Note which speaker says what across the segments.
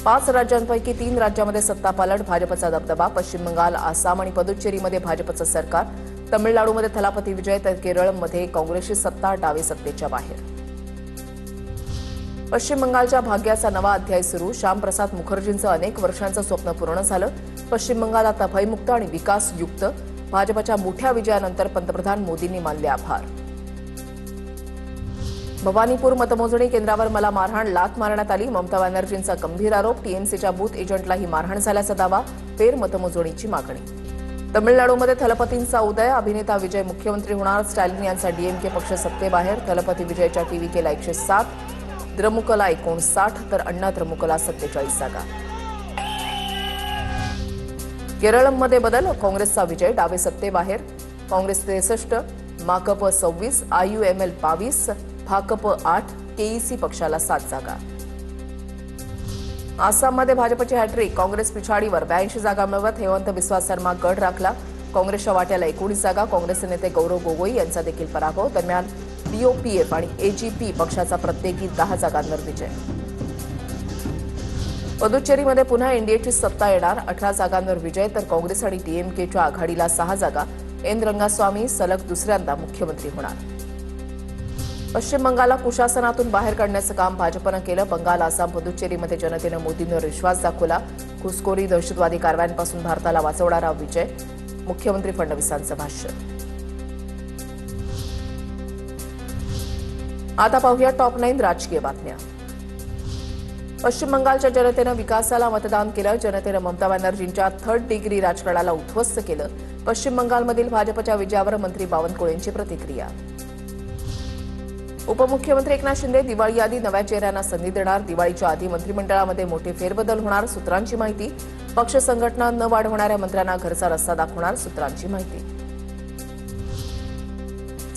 Speaker 1: 5 राज्यांपैकी 3 राज्यांमध्ये सत्तापालट, भाजपचा दबदबा. पश्चिम बंगाल, आसाम आणि पुदुच्चेरीमध्ये भाजपचं सरकार. तमिळनाडूमध्ये थलापती विजय तर केरळमध्ये काँग्रेसची सत्ता, डावे सत्तेच्या बाहेर. पश्चिम बंगालच्या भाग्याचा नवा अध्याय सुरू. श्यामप्रसाद मुखर्जींचं अनेक वर्षांचं स्वप्न पूर्ण झालं. पश्चिम बंगाल आता भयमुक्त आणि विकासयुक्त. भाजपच्या मोठ्या विजयानंतर पंतप्रधान मोदींनी मानले आभार. भवानीपूर मतमोजणी केंद्रावर मला मारहाण, लाथ मारण्यात आली. ममता बॅनर्जींचा गंभीर आरोप. टीएमसीच्या बूथ एजंटलाही मारहाण झाल्याचा दावा. फेर मतमोजणीची मागणी. तमिळनाडूमध्ये थलपतींचा उदय. अभिनेता विजय मुख्यमंत्री होणार. स्टॅलिन यांचा डीएमके पक्ष सत्तेबाहेर. थलपती विजयच्या टीव्हीकेला 107, द्रमुकला 59 तर अण्णा द्रमुकला 47 जागा. केरळमध्ये बदल. काँग्रेसचा विजय, डावे सत्तेबाहेर. काँग्रेस 63, माकप 26, आययूएमएल 22, भाकप 8, केईसी पक्षाला 7 जागा. आसाममध्ये भाजपची हॅट्रिक. काँग्रेस पिछाडीवर 82 जागा मिळवत हेमंत बिस्वा शर्मा गड राखला. काँग्रेसच्या वाट्याला 19 जागा. काँग्रेसचे नेते गौरव गोगोई यांचा देखील पराभव. दरम्यान डीओपीएफ आणि एजीपी पक्षाचा प्रत्येकी 10 जागांवर विजय. पुदुच्चेरीमध्ये पुन्हा एनडीएची सत्ता येणार. 18 जागांवर विजय तर काँग्रेस आणि डीएमकेच्या आघाडीला 6 जागा. एन रंगास्वामी सलग दुसऱ्यांदा मुख्यमंत्री होणार. पश्चिम बंगालला कुशासनातून बाहेर काढण्याचं काम भाजपनं केलं. बंगाल, आसाम, पुदुच्चेरीमध्ये जनतेनं मोदींवर विश्वास दाखवला. घुसखोरी, दहशतवादी कारवायांपासून भारताला वाचवणारा विजय. मुख्यमंत्री फडणवीसांचं भाष्य. आता पाहूया टॉप 9 राजकीय बातम्या. पश्चिम बंगालच्या जनतेनं विकासाला मतदान केलं. जनतेनं ममता बॅनर्जींच्या थर्ड डिग्री राजकारणाला उद्ध्वस्त केलं. पश्चिम बंगालमधील भाजपच्या विजयावर मंत्री बावनकुळेंची प्रतिक्रिया. उपमुख्यमंत्री एकनाथ शिंदे दिवाळी आधी नव्या चेहऱ्यांना संधी देणार. दिवाळीच्या आधी मंत्रिमंडळामध्ये मोठे फेरबदल होणार. सूत्रांची माहिती. पक्ष संघटना न वाढवणाऱ्या मंत्र्यांना घरचा रस्ता दाखवणार. सूत्रांची माहिती.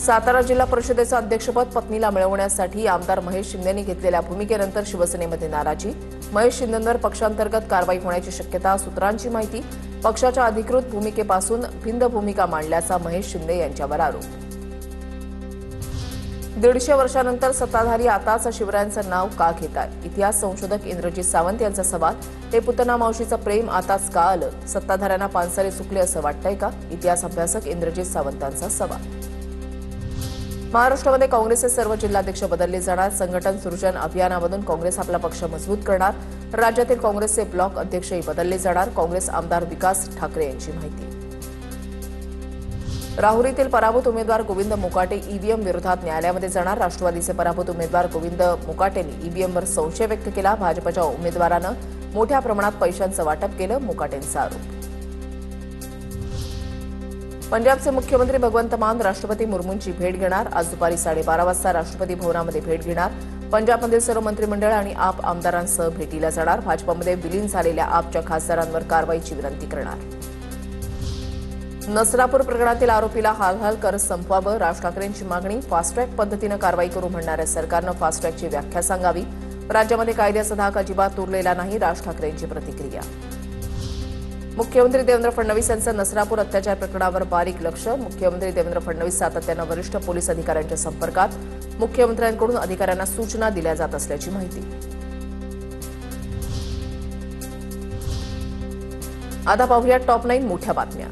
Speaker 1: सातारा जिल्हा परिषदेचं अध्यक्षपद पत्नीला मिळवण्यासाठी आमदार महेश शिंदेंनी घेतलेल्या भूमिकेनंतर शिवसेनेमध्ये नाराजी. महेश शिंदेंवर पक्षांतर्गत कारवाई होण्याची शक्यता. सूत्रांची माहिती. पक्षाच्या अधिकृत भूमिकेपासून भिन्न भूमिका मांडल्याचा महेश शिंदे यांच्यावर आरोप. 150 वर्षांनंतर सत्ताधारी आताच शिवरायांचं नाव का घेतात? इतिहास संशोधक इंद्रजित सावंत यांचा सवाल. हे पुतना मावशीचं प्रेम आताच का आलं? सत्ताधाऱ्यांना पानसरे चुकले असं वाटतंय का? इतिहास अभ्यासक इंद्रजित सावंतांचा सवाल. महाराष्ट्रामध्ये काँग्रेसचे सर्व जिल्हाध्यक्ष बदलले जाणार. संघटन सृजन अभियानामधून काँग्रेस आपला पक्ष मजबूत करणार. राज्यातील काँग्रेसचे ब्लॉक अध्यक्षही बदलले जाणार. काँग्रेस आमदार विकास ठाकरे यांची माहिती. राहुरीतील पराभूत उमेदवार गोविंद मुकाटे ईव्हीएम विरोधात न्यायालयामध्ये जाणार. राष्ट्रवादीचे पराभूत उमेदवार गोविंद मुकाटेंनी ईव्हीएमवर संशय व्यक्त केला. भाजपच्या उमेदवारानं मोठ्या प्रमाणात पैशांचं वाटप केलं. मुकाटेंचा आरोप. पंजाबचे मुख्यमंत्री भगवंत मान राष्ट्रपती मुर्मूंची भेट घेणार. आज दुपारी 12:30 वाजता राष्ट्रपती भवनामध्ये भेट घेणार. पंजाबमधील सर्व मंत्रिमंडळ आणि आप आमदारांसह भेटीला जाणार. भाजपमध्ये विलीन झालेल्या आपच्या खासदारांवर कारवाईची विनंती करणार. नसरापूर प्रकरणातील आरोपीला हालहाल करत संपवावं. राज ठाकरेंची मागणी. फास्ट्रॅक पद्धतीनं कारवाई करू म्हणणाऱ्या सरकारनं फास्ट्रॅकची व्याख्या सांगावी. राज्यामध्ये कायद्याचा धाक अजिबात उरलेला नाही. राज ठाकरेंची प्रतिक्रिया. मुख्यमंत्री देवेंद्र फडणवीस यांचं नसरापूर अत्याचार प्रकरणावर बारीक लक्ष. मुख्यमंत्री देवेंद्र फडणवीस सातत्यानं वरिष्ठ पोलीस अधिकाऱ्यांच्या संपर्कात. मुख्यमंत्र्यांकडून अधिकाऱ्यांना सूचना दिल्या जात असल्याची माहिती. आता पाहूया टॉप 9 मोठ्या बातम्या.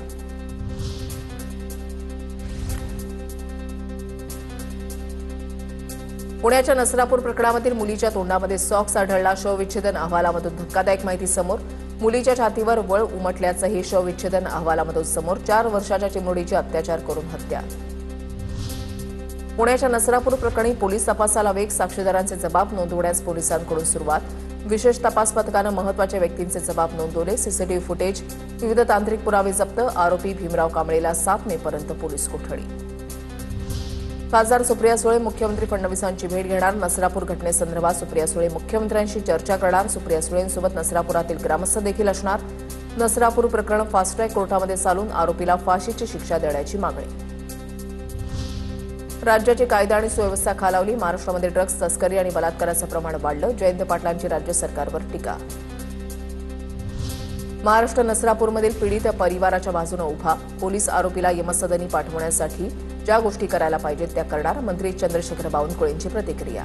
Speaker 1: पुण्याच्या नसरापूर प्रकरणामधील मुलीच्या तोंडामध्ये सॉक्स आढळला. शवविच्छेदन अहवालामधून धक्कादायक माहिती समोर. मुलीच्या छातीवर वळ उमटल्याचंही शवविच्छेदन अहवालामधून समोर. 4 वर्षाच्या चिमुरडीची अत्याचार करून हत्या. पुण्याच्या नसरापूर प्रकरणी पोलीस तपासाला वेग. साक्षीदारांचे जबाब नोंदवण्यास पोलिसांकडून सुरुवात. विशेष तपास पथकानं महत्वाच्या व्यक्तींचे जबाब नोंदवले. सीसीटीव्ही फुटेज, विविध तांत्रिक पुरावे जप्त. आरोपी भीमराव कांबळेला 7 मेपर्यंत पोलीस कोठडी. खासदार सुप्रिया सुळे मुख्यमंत्री फडणवीसांची भेट घेणार. नसरापूर घटनेसंदर्भात सुप्रिया सुळे मुख्यमंत्र्यांशी चर्चा करणार. सुप्रिया सुळेंसोबत नसरापुरातील ग्रामस्थ देखील असणार. नसरापूर प्रकरण फास्ट्रॅक कोर्टामध्ये चालून आरोपीला फाशीची शिक्षा देण्याची मागणी. राज्याची कायदा आणि सुव्यवस्था खालावली. महाराष्ट्रामध्ये ड्रग्ज तस्करी आणि बलात्काराचं प्रमाण वाढलं. जयंत पाटलांची राज्य सरकारवर टीका. महाराष्ट्र नसरापूरमधील पीडित परिवाराच्या बाजूने उभा. पोलीस आरोपीला यमसदनी पाठवण्यासाठी ज्या गोष्टी करायला पाहिजेत त्या करणार. मंत्री चंद्रशेखर बावनकुळेंची प्रतिक्रिया.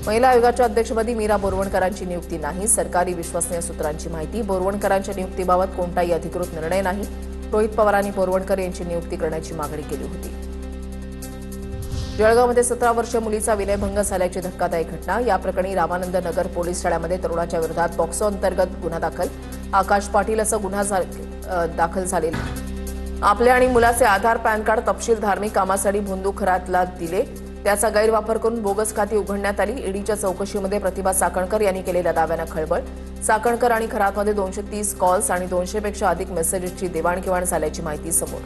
Speaker 1: महिला आयोगाच्या अध्यक्षपदी मीरा बोरवणकरांची नियुक्ती नाही. सरकारी विश्वसनीय सूत्रांची माहिती. बोरवणकरांच्या नियुक्तीबाबत कोणताही अधिकृत निर्णय नाही. रोहित पवारांनी बोरवणकर यांची नियुक्ती करण्याची मागणी केली होती. जळगावमध्ये 17 वर्षीय मुलीचा विनयभंग झाल्याची धक्कादायक घटना. या प्रकरणी रामानंद नगर पोलीस ठाण्यामध्ये तरुणाच्या विरोधात पॉक्सो अंतर्गत गुन्हा दाखल. आकाश पाटील असं गुन्हा दाखल झालेला. आपल्या आणि मुलाचे आधार पॅन कार्ड तपशील धार्मिक कामासाठी भोंदू खरातला दिले. त्याचा गैरवापर करून बोगस खाती उघडण्यात आली. ईडीच्या चौकशीमध्ये प्रतिभा चाकणकर यांनी केलेल्या दाव्यानं खळबळ. चाकणकर आणि खरातमध्ये 230 कॉल्स आणि 200 पेक्षा अधिक मेसेजेसची देवाणघेवाण झाल्याची माहिती समोर.